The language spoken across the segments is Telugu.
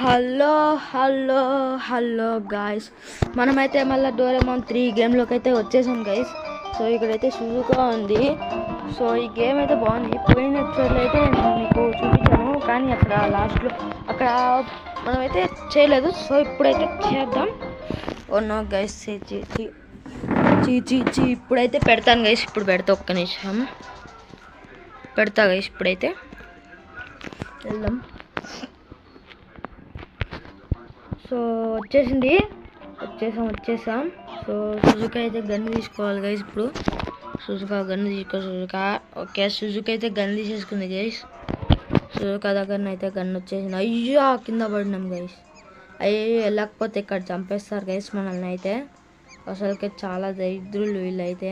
హలో హలో హలో గాయస్, మనమైతే మళ్ళీ డోరేమాన్ 3 గేమ్లోకి అయితే వచ్చేసాం గైస్. సో ఇక్కడైతే సుజుకా ఉంది. సో ఈ గేమ్ అయితే బాగుంది. పోయిన ఎపిసోడ్లో అయితే నేను మీకు చూపించాను, కానీ అక్కడ లాస్ట్లో అక్కడ మనమైతే చేయలేదు. సో ఇప్పుడైతే చేద్దాం. ఓ గైస్, ఇప్పుడైతే పెడతాను గైస్. ఇప్పుడు పెడతా, ఒక్క నిమిషం పెడతా గైస్. ఇప్పుడైతే వెళ్దాం. సో వచ్చేసాం. సో సుజుకా అయితే గన్ను తీసుకోవాలి గైస్. ఇప్పుడు Suzuka gun Suzuka. Okay, Suzuka అయితే గన్ను తీసేసుకుంది గైస్. సుజుకా దగ్గర అయితే గన్ను వచ్చేసింది. అయ్యా, కింద పడినాం గైస్. అయ్యో, వెళ్ళకపోతే ఇక్కడ చంపేస్తారు గైస్ మనల్ని అయితే. అసలుకే చాలా దరిద్రులు వీళ్ళైతే,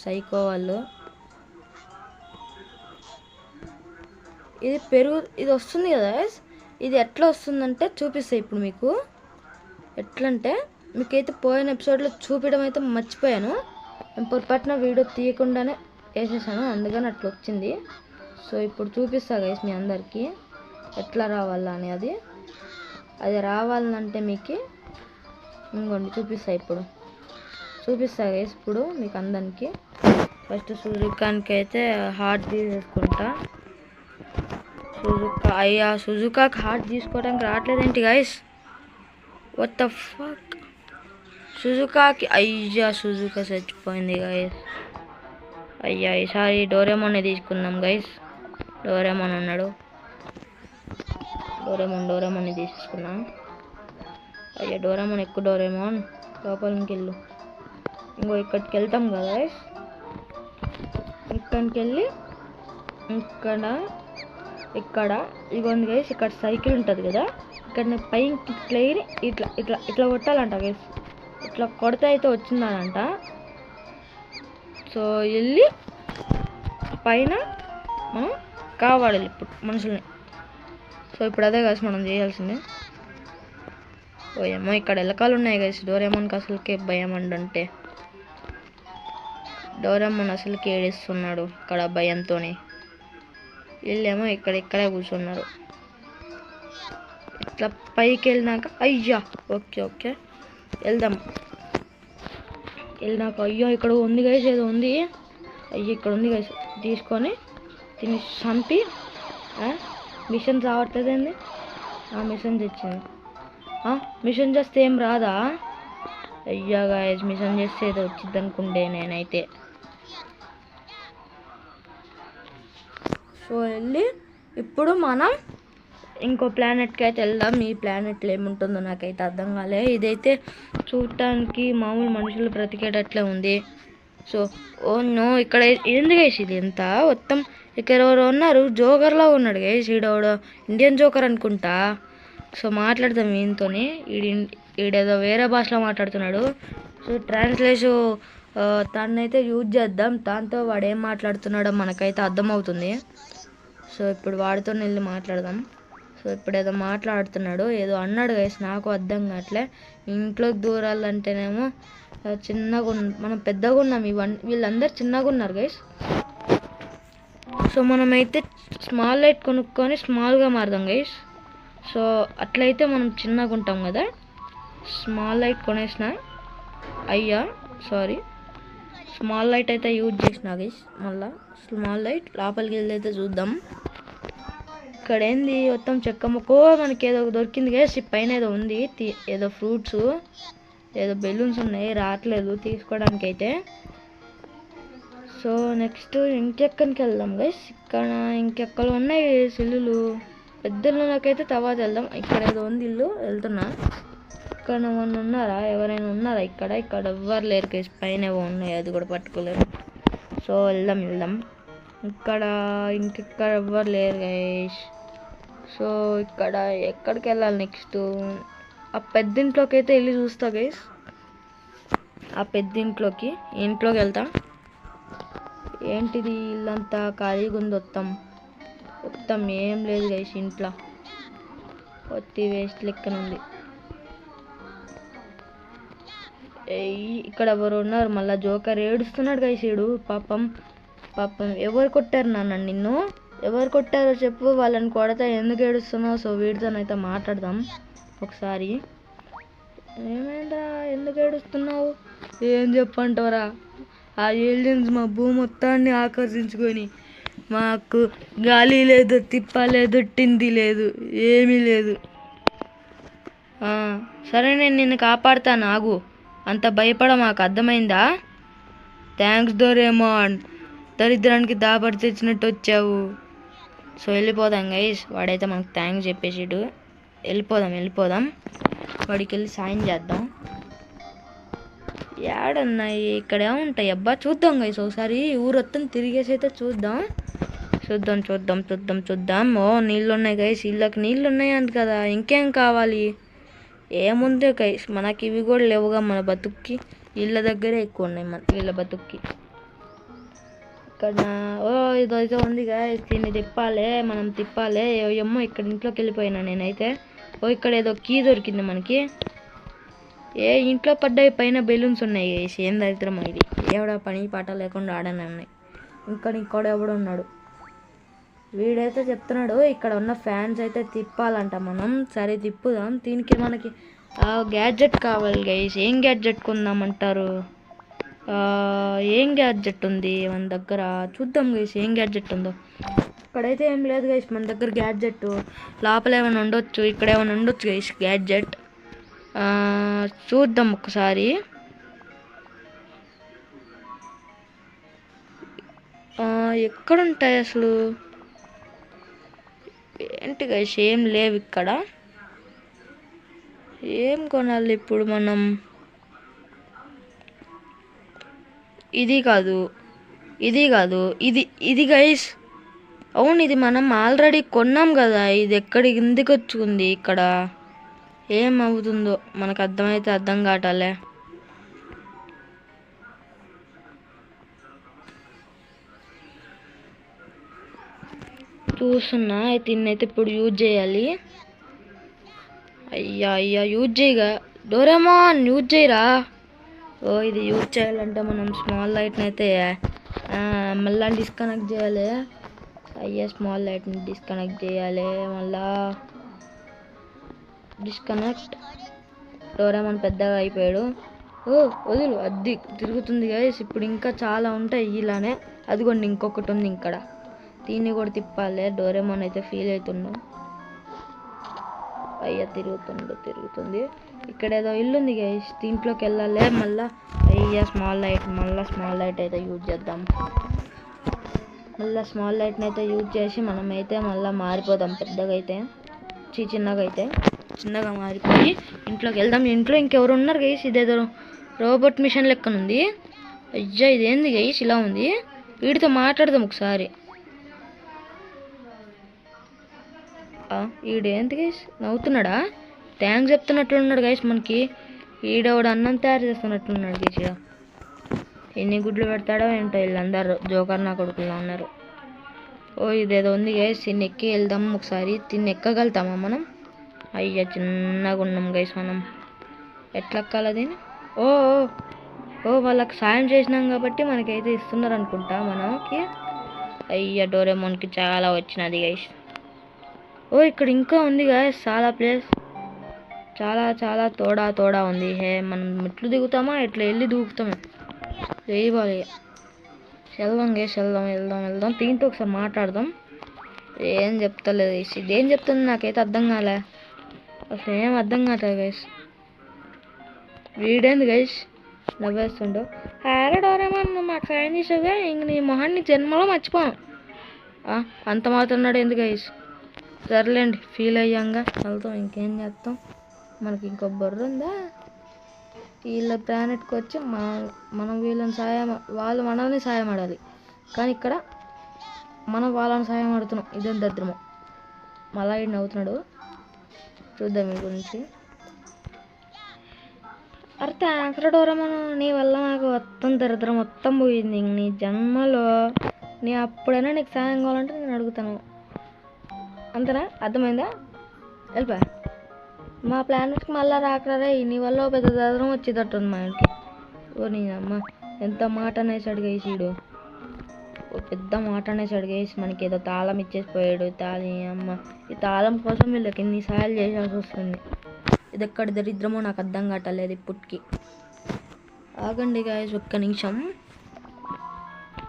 సైకో వాళ్ళు. ఇది వస్తుంది కదా గైస్. ఇది ఎట్లా వస్తుందంటే చూపిస్తాయి ఇప్పుడు మీకు. ఎట్లంటే మీకైతే పోయిన ఎపిసోడ్లో చూపించడం అయితే మర్చిపోయాను. నేను పొరపాటున వీడియో తీయకుండానే వేసేసాను, అందుకని అట్లా వచ్చింది. సో ఇప్పుడు చూపిస్తా గైస్ మీ అందరికీ ఎట్లా రావాలా అని. అది రావాలంటే మీకు ఇంకోండి చూపిస్తా గైస్ ఇప్పుడు మీకు అందరికి. ఫస్ట్ సుజుకానికి అయితే హార్ట్ తీసేసుకుంటా. సుజుకాకి హార్ట్ తీసుకోవడానికి రావట్లేదేంటి గైస్? What the fuck. సుజుకాకి సుజుకా చచ్చిపోయింది గైస్. ఈసారి డోరేమోనే తీసుకుందాం గైస్. డోరేమోన్ ఉన్నాడు. డోరేమోన్ని తీసుకున్నాం. డోరేమోన్ ఎక్కువ. డోరేమోన్ లోపలికి వెళ్ళు. ఇంకో ఇక్కడికి వెళ్తాం కదా గైస్. ఇక్కడికి వెళ్ళి ఇక్కడ ఇగోండి గైస్, ఇక్కడ సైకిల్ ఉంటుంది కదా. ఇక్కడ పైకి ప్లేయర్ ఇట్లా కొట్టాలంట గైస్. ఇట్లా కొడితే అయితే వచ్చిందనంట. సో వెళ్ళి పైన మనం కాపాడాలి ఇప్పుడు మనుషుల్ని. సో ఇప్పుడు అదే గైస్ మనం చేయాల్సిందే. ఓ ఇక్కడ ఎలకాలు ఉన్నాయి గైస్. డోరేమోన్కి అసలుకే భయం అంటే. డోరేమోన్ అసలుకి ఏడుస్తున్నాడు ఇక్కడ భయంతోనే. వీళ్ళేమో ఇక్కడే కూర్చున్నారు. ఇట్లా పైకి వెళ్ళినాక ఓకే వెళ్దాం. వెళ్ళినాక ఇక్కడ ఉంది గైస్, ఏదో ఉంది. ఇక్కడ ఉంది గైస్. తీసుకొని దీన్ని చంపి మిషన్ రావట్లేదండి. మిషన్ తెచ్చింది. మిషన్ చేస్తే ఏం రాదా? గైస్, మిషన్ చేస్తే ఏదో వచ్చింది అనుకుంటే నేనైతే. సో వెళ్ళి ఇప్పుడు మనం ఇంకో ప్లానెట్కి అయితే వెళ్దాం. ఈ ప్లానెట్లో ఏముంటుందో నాకైతే అర్థం కాలే. ఇదైతే చూడటానికి మామూలు మనుషులు బ్రతికేటట్లే ఉంది. సో ఇక్కడ ఏంది గైస్ ఇది ఎంత మొత్తం? ఇక్కడ ఎవరు ఉన్నారు, జోకర్లా ఉన్నాడు గైస్. ఈడోడు ఇండియన్ జోకర్ అనుకుంటా. సో మాట్లాడదాం ఈయనతోని. ఈడేదో వేరే భాషలో మాట్లాడుతున్నాడు. సో ట్రాన్స్లేషన్ తనైతే యూజ్ చేద్దాం. దాంతో వాడు ఏం మాట్లాడుతున్నాడో మనకైతే అర్థమవుతుంది. సో ఇప్పుడు వాడితో వెళ్ళి మాట్లాడదాం. సో ఇప్పుడు ఏదో మాట్లాడుతున్నాడు, ఏదో అన్నాడు గైస్, నాకు అర్థం కావట్లే. ఇంట్లోకి దూరాలంటేనేమో చిన్నగా మనం పెద్దగా ఉన్నాం. వీళ్ళందరూ చిన్నగా ఉన్నారు గైస్. సో మనమైతే స్మాల్ లైట్ కొనుక్కొని స్మాల్గా మారుదాం గైస్. సో అట్లయితే మనం చిన్నగా ఉంటాం కదా. స్మాల్ లైట్ కొనేసిన. సారీ, స్మాల్ లైట్ అయితే యూజ్ చేసిన గైస్. మళ్ళీ స్మాల్ లైట్ లోపలికి వెళ్ళి అయితే చూద్దాం. ఇక్కడ ఏంది మొత్తం చెక్క ముక్కో. మనకి ఏదో దొరికింది గైస్. పైన ఏదో ఉంది, ఏదో ఫ్రూట్స్, ఏదో బెలూన్స్ ఉన్నాయి. రావట్లేదు తీసుకోవడానికి అయితే. సో నెక్స్ట్ ఇంకెక్కడికి వెళ్దాం గైస్. ఇక్కడ ఇంకెక్కలు ఉన్నాయి ఇల్లులు. పెద్దలు నాకైతే తర్వాత వెళ్దాం. ఇక్కడ ఏదో ఉంది ఇల్లు, వెళ్తున్నా. ఇక్కడ ఏమన్నా ఉన్నారా? ఎవరైనా ఉన్నారా? ఇక్కడ ఎవ్వరు లేరు గైస్. పైన ఏవో ఉన్నాయి, అది కూడా పట్టుకోలేరు. సో వెళ్దాం. ఇక్కడ ఇంకెక్కడ ఎవ్వరు లేరు గైస్. సో ఇక్కడ ఎక్కడికి వెళ్ళాలి నెక్స్ట్? ఆ పెద్దింట్లోకి అయితే వెళ్ళి చూస్తా గైస్. ఆ పెద్దింట్లోకి వెళ్తా. ఏంటిది ఇల్లంతా ఖాళీగా ఉంది. మొత్తం ఏం లేదు గైస్ ఇంట్లో. ఒత్తి వేస్ట్ లెక్కన ఉంది. ఇక్కడ ఎవరు ఉన్నారు? మళ్ళీ జోకర్ ఏడుస్తున్నాడు గైస్. పాపం ఎవరు కొట్టారు నాన్న నిన్ను? ఎవరు కొట్టారో చెప్పు, వాళ్ళని కొడతా, ఎందుకు ఏడుస్తున్నావు? సో వీడితోనైతే మాట్లాడదాం ఒకసారి. ఏమైందా, ఎందుకు ఏడుస్తున్నావు? ఏం చెప్పంటారా, ఆ ఏలియన్స్ మా భూమి మొత్తాన్ని ఆకర్షించుకొని మాకు గాలి లేదు, తిప్ప లేదు, తిండి లేదు, ఏమీ లేదు. సరే నేను నిన్ను కాపాడుతాను, ఆగు. అంత భయపడ, మాకు అర్థమైందా? థ్యాంక్స్ డోరేమాన్, దరిద్రానికి దాబడి తెచ్చినట్టు వచ్చావు. సో వెళ్ళిపోదాం గైస్, వాడైతే మనకు థ్యాంక్స్ చెప్పేసాడు. వెళ్ళిపోదాం వాడికి వెళ్ళి సాయం చేద్దాం. ఏడున్నాయి ఇక్కడ, ఏముంటాయి అబ్బా, చూద్దాం గైస్ ఒకసారి. ఊరొత్తం తిరిగేసి అయితే చూద్దాం. ఓ నీళ్ళు ఉన్నాయి గైస్, ఇళ్ళకి నీళ్ళు ఉన్నాయి అంట కదా, ఇంకేం కావాలి? ఏముంది గైస్, మనకి ఇవి కూడా లేవుగా మన బతుక్కి. ఇళ్ళ దగ్గరే ఎక్కువ ఉన్నాయి మన వీళ్ళ బతుక్కి. ఇక్కడ ఇదైతే ఉంది గైస్, దీన్ని మనం తిప్పాలి. ఏమో ఇక్కడ ఇంట్లోకి వెళ్ళిపోయినా నేనైతే. ఇక్కడ ఏదో కీ దొరికింది మనకి. ఇంట్లో పడ్డాయి, పైన బెలూన్స్ ఉన్నాయి గైస్. ఏం దరిద్రం ఇది, ఎవడ పని పాట లేకుండా ఆడనే ఉన్నాయి. ఇక్కడ ఎవడు ఉన్నాడు, వీడైతే చెప్తున్నాడు ఇక్కడ ఉన్న ఫ్యాన్స్ అయితే తిప్పాలంట మనం. సరే తిప్పుదాం. దీనికి మనకి గ్యాడ్జెట్ కావాలి గైస్. ఏం గ్యాడ్జెట్ కొందామంటారు? ఏం గ్యాడ్జెట్ ఉంది మన దగ్గర, చూద్దాం గైస్ ఏం గ్యాడ్జెట్ ఉందో. ఇక్కడైతే ఏం లేదు గైస్ మన దగ్గర గ్యాడ్జెట్. లోపల ఏమైనా ఉండొచ్చు, ఇక్కడ ఏమైనా ఉండొచ్చు గైస్ గ్యాడ్జెట్. చూద్దాం ఒకసారి. ఎక్కడుంటాయి అసలు? ఏంటి గైస్ ఏం లేవు ఇక్కడ. ఏం కొనాలి ఇప్పుడు మనం? ఇది కాదు ఇది గైస్. అవును, ఇది మనం ఆల్రెడీ కొన్నాం కదా. ఇది ఎక్కడికి ఎందుకు వచ్చుకుంది ఇక్కడ? ఏం అవుతుందో మనకు అర్థమైతే అర్థం కావటాలే. చూస్తున్నా, దీన్నైతే ఇప్పుడు యూజ్ చేయాలి. అయ్యా యూజ్ చేయగా డోరేమాన్, యూజ్ చేయరా. ఇది యూజ్ చేయాలంటే మనం స్మాల్ లైట్ని అయితే మళ్ళీ డిస్కనెక్ట్ చేయాలి. స్మాల్ లైట్ని డిస్కనెక్ట్ చేయాలి. మళ్ళా డిస్కనెక్ట్. డోరేమాన్ పెద్దగా అయిపోయాడు. వదులు, అది తిరుగుతుంది గైస్. ఇప్పుడు ఇంకా చాలా ఉంటాయి ఇలానే. అదిగోండి ఇంకొకటి ఉంది ఇక్కడ, దీన్ని కూడా తిప్పాలి. డోరేమాన్ అయితే ఫీల్ అవుతుండు. తిరుగుతుంది. ఇక్కడ ఏదో ఇల్లు ఉంది గైస్, దీంట్లోకి వెళ్ళాలి. మళ్ళీ స్మాల్ లైట్ అయితే యూజ్ చేద్దాం. మళ్ళీ స్మాల్ లైట్ని అయితే యూజ్ చేసి మనమైతే మళ్ళీ మారిపోదాం. పెద్దగా అయితే చిన్నగా మారిపోయి ఇంట్లోకి వెళ్దాం. ఇంట్లో ఇంకెవరు ఉన్నారు గైస్? ఇదేదో రోబోట్ మిషన్ లెక్కనుంది. ఇదేంది గైస్ ఇలా ఉంది? వీడితో మాట్లాడదాం ఒకసారి. ఈడేంటి గైస్ నవ్వుతున్నాడా? థ్యాంక్స్ చెప్తున్నట్లున్నాడు గైస్ మనకి. ఈడవాడు అన్నం తయారు చేస్తున్నట్లున్నాడు గైస్. ఎన్ని గుడ్లు పెడతాడో ఏంటో, వీళ్ళందరూ జోకర్ నా కొడుకులా ఉన్నారు. ఇదేదో ఉంది గైస్, దీన్ని ఎక్కి వెళ్దాం ఒకసారి. దీన్ని ఎక్కగలుగుతామా మనం? చిన్నగా ఉన్నాం గైస్ మనం. ఎట్లా ఎక్కాలి దీన్ని? వాళ్ళకి సాయం చేసినాం కాబట్టి మనకైతే ఇస్తున్నారు అనుకుంటా మనకి. డోరేమోన్కి చాలా వచ్చినది గైస్. ఇక్కడ ఇంకా ఉంది గైస్ చాలా ప్లేస్, చాలా తోడా ఉంది. మనం మెట్లు దిగుతామా, ఎట్లా వెళ్ళి దూకుతామే వేయబాలి. వెళ్దాం గైస్, వెళ్దాం. దీంతో ఒకసారి మాట్లాడదాం. ఏం చెప్తలేదు గైస్, ఇదేం చెప్తుంది నాకైతే అర్థం కాలే. అసలు ఏం అర్థం కావట్లేదు గైస్. వీడేంది గైస్ నవ్వేస్తుండో. డోరేమాన్ మాకు సాయం చేసావుగా, ఇంక నీ మొహాన్ని జన్మలో మర్చిపోను. అంత మాత్రన్నాడు ఎందుకు గైస్? సర్లేండి, ఫీల్ అయ్యాంగా వెళ్తాం. ఇంకేం చేస్తాం, మనకి ఇంకో బొర్ర ఉందా? వీళ్ళ ప్లానెట్కి వచ్చి మనం వాళ్ళు మనల్ని సాయం ఆడాలి, కానీ ఇక్కడ మనం వాళ్ళని సాయం ఆడుతున్నాం. ఇదేం దరిద్రమో. మళ్ళా ఈడు నవ్వుతున్నాడు. చూద్దాం మీ గురించి. థ్యాంక్స్ డోరేమాన్, నీ వల్ల నాకు మొత్తం దరిద్రం మొత్తం పోయింది. నీ జన్మలో అప్పుడైనా నీకు సాయం కావాలంటే నేను అడుగుతాను, అంతేనా? అర్థమైందా? వెళ్ళిపోయా. మా ప్లానెట్కి మళ్ళీ రాకరా. నీ వల్ల పెద్ద దరిద్రం వచ్చేటట్టుంది మా ఇంటికి. నీ అమ్మ ఎంత మాట అనేసాడు గైసీడు. పెద్ద మాట అనేసాడు గైస్. మనకి ఏదో తాళం ఇచ్చేసిపోయాడు. అమ్మ ఈ తాళం కోసం వీళ్ళకి ఎన్నిసార్లు చేయాల్సి వస్తుంది. ఇది ఎక్కడ దరిద్రమో నాకు అర్థం కావట్లేదు ఇప్పటికి. ఆగండి గైస్, ఒక్క నిమిషం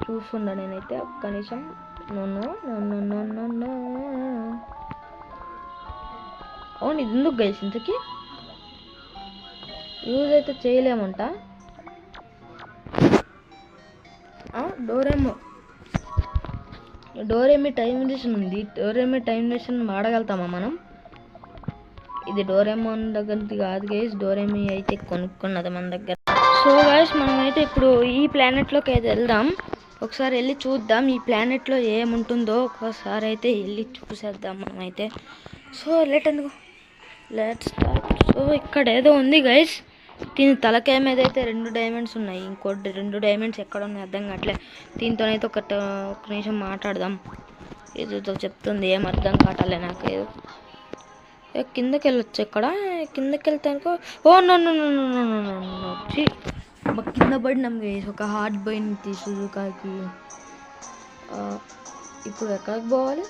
చూస్తుండా నేనైతే. ఒక్క నిమిషం. అవును, ఇది ఎందుకు గైస్ ఇంతకీ యూజ్ అయితే చేయలేమంట. డోరేమి టైం మిషన్ ఉంది. డోరేమి టైం మిషన్ వాడగలుగుతామా మనం? ఇది డోరేమోన్ దగ్గరది కాదు గైస్. డోరేమి అయితే కొనుక్కున్నది మన దగ్గర. సో గైస్, మనమైతే ఇప్పుడు ఈ ప్లానెట్లోకి అయితే వెళ్దాం. ఒకసారి వెళ్ళి చూద్దాం ఈ ప్లానెట్లో ఏముంటుందో. ఒకసారి అయితే వెళ్ళి చూసేద్దాం మనమైతే. So let's start. సో ఇక్కడ ఏదో ఉంది గైస్. దీని తలకాయ మీద అయితే 2 డైమండ్స్ ఉన్నాయి. ఇంకోటి 2 డైమండ్స్ ఎక్కడ ఉన్నాయి అర్థం కావట్లే. దీంతోనైతే ఒక నిమిషం మాట్లాడదాం. ఏదో చెప్తుంది, ఏం అర్థం కావట్లే నాకు. ఏదో కిందకి వెళ్ళొచ్చు. ఇక్కడ కిందకి వెళ్తానుకో. ఓ నో వచ్చి కింద పడినాం గైస్. ఒక హార్ట్ పోయింది సుజుకాకి. ఇప్పుడు ఎక్కడికి పోవాలి?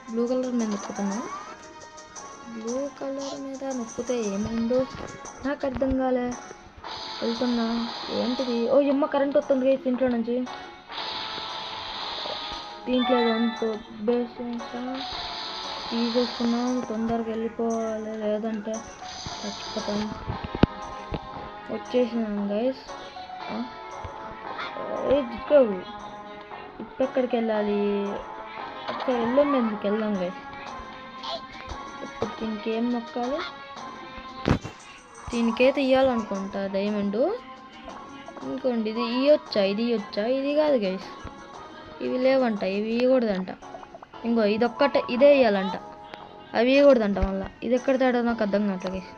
బ్లూ కలర్ మీద నొక్కుతున్నా. బ్లూ కలర్ మీద నొక్కితే ఏమైందో నాకు అర్థం కాలే. వెళ్తున్నా. ఏంటిది? ఓ అమ్మ, కరెంట్ వస్తుంది గైస్ ఇంట్లో నుంచి. దీంట్లో ఎంతో తీసేసుకున్నాం. తొందరగా వెళ్ళిపోవాలి, లేదంటే చచ్చిపోతాం. వచ్చేసినాం గైస్. ఇప్పుడు ఎక్కడికి వెళ్ళాలి? ఒకసారి వెళ్ళాం, ఎందుకు వెళ్దాం గైస్. ఇప్పుడు దీనికి ఏం నొక్కాలి? దీనికైతే ఇవ్వాలనుకుంటా డైమండ్. ఇంకోండి, ఇది ఇవ్వచ్చా? ఇది కాదు గైస్, ఇవి లేవంట. ఇవి ఇవ్వకూడదంట. ఇంకో ఇదొక్కటే, ఇదే ఇవ్వాలంట. అవి ఇవ్వకూడదంట. మళ్ళీ ఇది ఎక్కడ తేడా నాకు అర్థం కావట్లే గైస్.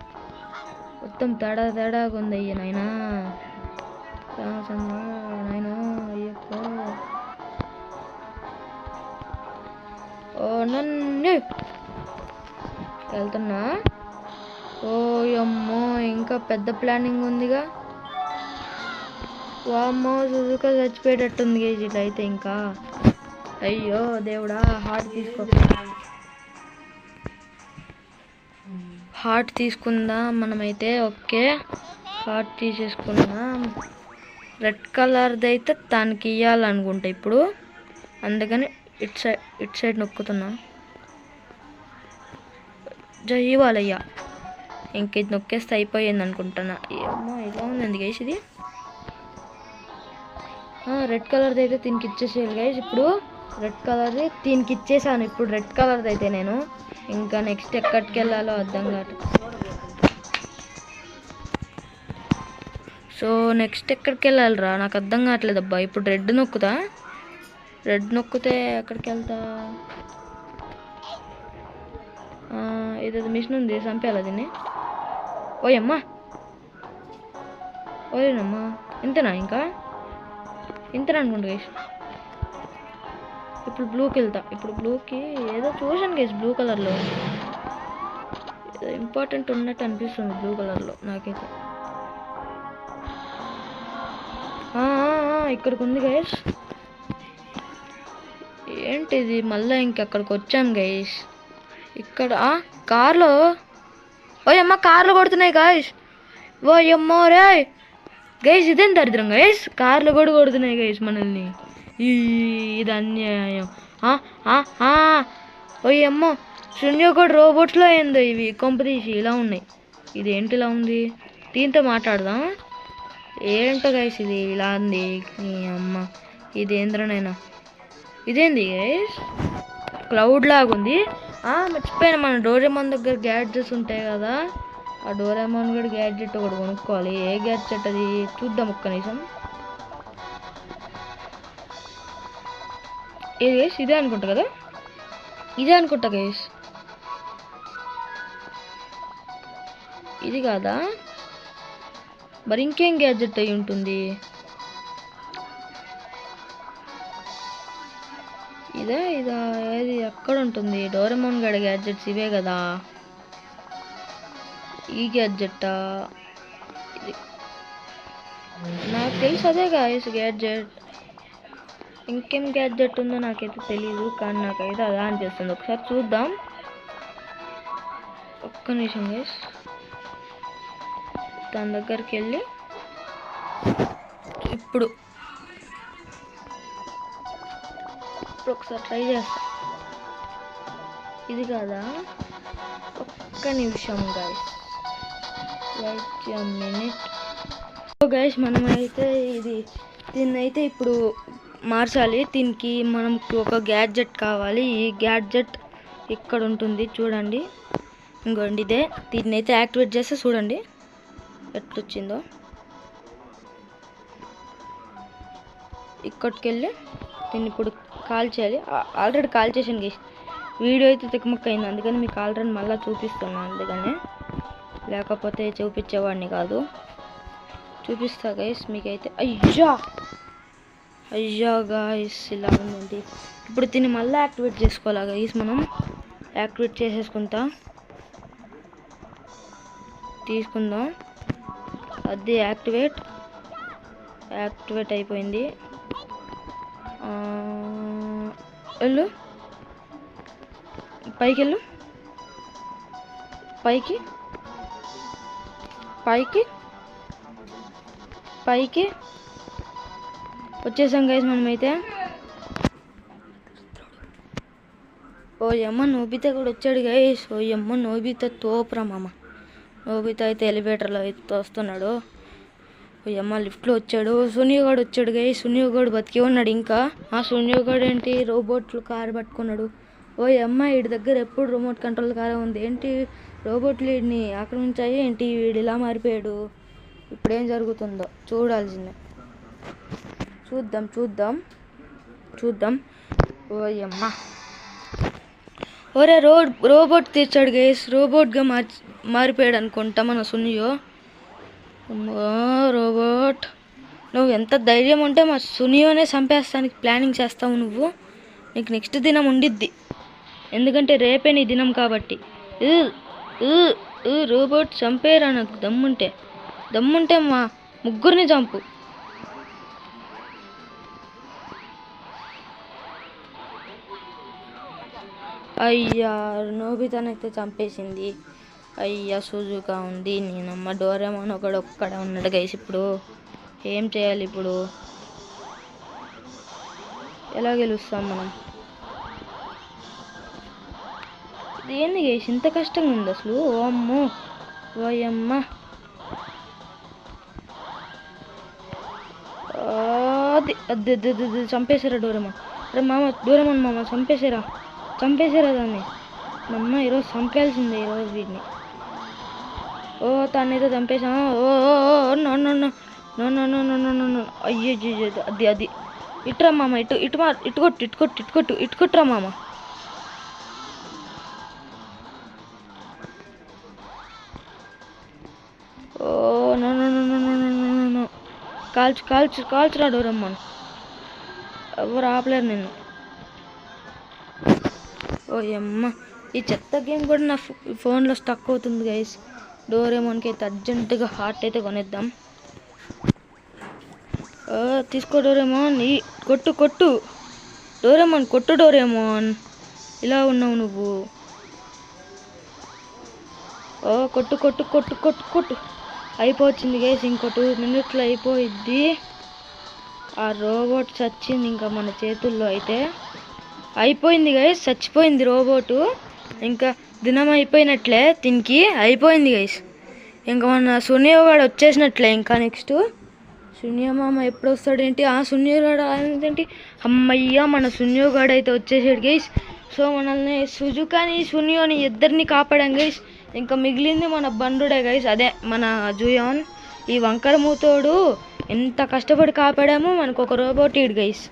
మొత్తం తేడాగా ఉంది. అయ్యా నాయనా, అయ్యప్ప. ఓ నన్ను వెళ్తున్నా. ఓ అమ్మో, ఇంకా పెద్ద ప్లానింగ్ ఉందిగా. వామ్మో, సుజుకా చచ్చిపోయేటట్టుంది గేజ్. ఇట్లా అయితే ఇంకా అయ్యో దేవుడా. హార్ట్ తీసుకుందాం మనమైతే. ఓకే, హార్ట్ తీసేసుకుందాం. రెడ్ కలర్ది అయితే దానికి ఇవ్వాలనుకుంటా ఇప్పుడు. అందుకని ఇటు సైడ్ నొక్కుతున్నా. ఇవ్వాలయ్యా. ఇంక ఇది నొక్కేస్తే అయిపోయింది అనుకుంటున్నా. ఏమో ఇలా ఉంది గైస్ ఇది. రెడ్ కలర్ది అయితే దీనికి ఇచ్చేసేయాలి గైస్. ఇప్పుడు రెడ్ కలర్ది దీనికి ఇచ్చేసాను. ఇప్పుడు రెడ్ కలర్ది అయితే నేను ఇంకా నెక్స్ట్ ఎక్కడికి వెళ్ళాలో అర్థం కాదు. సో నెక్స్ట్ ఎక్కడికి వెళ్ళాలిరా నాకు అర్థం కావట్లేదు అబ్బా. ఇప్పుడు రెడ్ నొక్కుతా. రెడ్ నొక్కితే ఎక్కడికి వెళ్తా? ఏదో మిషన్ ఉంది, చంపేయాలి దీన్ని. ఓయమ్మా, ఓరేనమ్మా. ఇంతేనా? ఇంకా ఇంతేనా అనుకుంటా గైస్. ఇప్పుడు బ్లూకి వెళ్తా. ఇప్పుడు బ్లూకి ఏదో చూసాను గైస్. బ్లూ కలర్లో ఏదో ఇంపార్టెంట్ ఉన్నట్టు అనిపిస్తుంది బ్లూ కలర్లో నాకైతే. ఇక్కడికి ఉంది గైస్. ఏంటిది? మళ్ళీ ఇంకెక్కడికి వచ్చాను గైస్. ఇక్కడ కార్లో. ఓయమ్మ, కార్లు కొడుతున్నాయి గైస్. ఓయమ్మో రే గైస్, ఇదేం దరిద్రం గైస్. కార్లు కూడా కొడుతున్నాయి గైస్ మనల్ని. ఇది అన్యాయం. ఓయమ్మో, శూన్య కూడా రోబోట్స్లో అయిందో ఇవి. కొంపతీసి ఇలా ఉన్నాయి. ఇది ఏంటి ఇలా ఉంది? దీంతో మాట్లాడదాం. ఏంటో గైస్ ఇది ఇలా ఉంది. అమ్మ, ఇది ఏంద్రనైనా. ఇదేంది గైస్? క్లౌడ్ లాగుంది. మర్చిపోయాను, మన డోరేమాన్ దగ్గర గ్యాడ్జెట్స్ ఉంటాయి కదా. ఆ డోరేమాన్ కూడా గ్యాడ్జెట్ ఒకటి కొనుక్కోవాలి. ఏ గ్యాడ్జెట్ అది చూద్దాం ఒక్క నిమిషం. ఏది గైస్? ఇదే అనుకుంటా కదా. ఇదే అనుకుంటా గైస్. ఇది కాదా? మరి ఇంకేం గ్యాడ్జెట్ అయి ఉంటుంది? ఇదా ఏది ఎక్కడ ఉంటుంది? డోరేమాన్ గడ గ్యాడ్జెట్స్ ఇవే కదా. ఈ గ్యాడ్జెట్టా? నాకు తెలుసు అదే గాయస్ గ్యాడ్జెట్. ఇంకేం గ్యాడ్జెట్ ఉందో నాకైతే తెలీదు, కానీ నాకైతే అదా అనిపిస్తుంది. ఒకసారి చూద్దాం, ఒక్క నిమిషం గైస్. దాని దగ్గరికి వెళ్ళి ఇప్పుడు ఒకసారి ట్రై చేస్తా. ఇది కాదా, ఒక్క నిమిషం guys, wait a minute. Guys మనమైతే దీన్నైతే ఇప్పుడు మార్చాలి. దీనికి మనకు ఒక గ్యాడ్జెట్ కావాలి. ఈ గ్యాడ్జెట్ ఇక్కడ ఉంటుంది చూడండి, ఇంకోండి ఇదే. దీన్ని అయితే యాక్టివేట్ చేస్తే చూడండి ఎట్లొచ్చిందో. ఇక్కడికి వెళ్ళి దీన్ని ఇప్పుడు కాల్ చేయాలి. ఆల్రెడీ కాల్ చేసాను గైస్, వీడియో అయితే తిక్కమక్క అయింది, అందుకని మీకు ఆల్రెడీ మళ్ళీ చూపిస్తున్నాను. అందుకని లేకపోతే చూపించేవాడిని కాదు. చూపిస్తా గైస్ మీకైతే. అయ్యా గాయస్ ఇలా ఉందండి. ఇప్పుడు దీన్ని మళ్ళీ యాక్టివేట్ చేసుకోవాలా గైస్. మనం యాక్టివేట్ తీసుకుందాం. అది యాక్టివేట్ అయిపోయింది. వెళ్ళు, పైకి వెళ్ళు, పైకి వచ్చేసాం గైస్ మనమైతే. ఓ అమ్మ నోబితా కూడా వచ్చాడు గైస్. ఓ అమ్మ నోబితా తోపురా మామ. నోబితా అయితే ఎలివేటర్లో అయితే వస్తున్నాడు. ఓ అమ్మ లిఫ్ట్లో వచ్చాడు. సునీయగాడు వచ్చాడు గైస్. సునీయగాడు బతికే ఉన్నాడు ఇంకా. ఆ సునీయగాడు ఏంటి రోబోట్లు కారు పట్టుకున్నాడు. ఓ అమ్మ వీడి దగ్గర ఎప్పుడు రిమోట్ కంట్రోల్ కారే ఉంది. ఏంటి రోబోట్లు వీడిని ఆక్రమించాయి ఏంటి, వీడు ఇలా మారిపోయాడు. ఇప్పుడేం జరుగుతుందో చూడాల్సిందే. చూద్దాం. ఓ అమ్మ, ఒరే రోబోట్ తెచ్చాడు గైస్. రోబోట్గా మారిపోయాడు అనుకుంటా మన సునియో. రోబోట్, నువ్వు ఎంత ధైర్యం ఉంటే మా సునియోనే చంపేస్తానికి ప్లానింగ్ చేస్తావు నువ్వు. నీకు నెక్స్ట్ దినం ఉండిద్ది, ఎందుకంటే రేపే నీ దినం కాబట్టి. రోబోట్ చంపేరా, నాకు దమ్ముంటే మా ముగ్గురిని చంపు. అయ్యా నోబితానైతే చంపేసింది. అయ్యా సుజుకా ఉంది. నేనమ్మ డోరేమోన్ ఒక్కడ ఉన్నాడు గైస్. ఇప్పుడు ఏం చేయాలి? ఇప్పుడు ఎలా గెలుస్తాం మనం? ఏంది గైస్ ఇంత కష్టంగా ఉంది అసలు? ఓ అమ్మో, ఓయమ్మ, అది చంపేశారా డోరేమోన్? అరే మామ, డోరేమోన్ మామ చంపేశారా దాన్ని. నమ్మ ఈరోజు చంపేయాల్సిందే ఈరోజు వీడిని. ఓ తనైతే చంపేసా. ఓ నో అయ్యో అది ఇటురా మామ, ఇటుకొట్టురా మామ. ఓ నో కాల్చురా డోరేమోన్, ఎవరు ఆపలేరు నిన్ను. ఓ అమ్మ, ఈ చెత్త గేమ్ కూడా నా ఫోన్లో స్టక్ అవుతుంది గైస్. డోరేమోన్కి అయితే అర్జెంటుగా హార్ట్ అయితే కొనేద్దాం. తీసుకో డోరేమోన్, కొట్టు డోరేమోన్, డోరేమోన్, ఇలా ఉన్నావు నువ్వు. ఓ కొట్టు. అయిపోయింది గైస్, ఇంకో 2 minutesలో అయిపోయిద్ది. ఆ రోబోట్ చచ్చింది ఇంకా మన చేతుల్లో. అయితే అయిపోయింది గైస్, చచ్చిపోయింది రోబోటు. ఇంకా దినం అయిపోయినట్లే, దీనికి అయిపోయింది గైస్. ఇంకా మన సునియో గాడు వచ్చేసినట్లే. ఇంకా నెక్స్ట్ సునియో మామ ఎప్పుడు వస్తాడేంటి? సునియో గాడు ఏంటి? అమ్మయ్య, మన సునియో గాడు అయితే వచ్చేసాడు గైస్. సో మనల్ని సుజుకాని సునియోని ఇద్దరిని కాపాడాం గైస్. ఇంకా మిగిలింది మన బండుడే గైస్, అదే మన జుయాన్. ఈ వంకర మూతోడు ఎంత కష్టపడి కాపాడామో మనకు ఒక రోబోట్ ఈడు గైస్.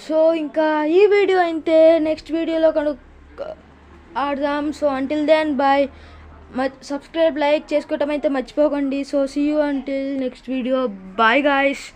సో ఇంకా ఈ వీడియో అయితే నెక్స్ట్ వీడియోలో ఆడదాం. So until then bye. Subscribe, like చేసుకోవటం అయితే మర్చిపోకండి. So see you until next video. Bye guys.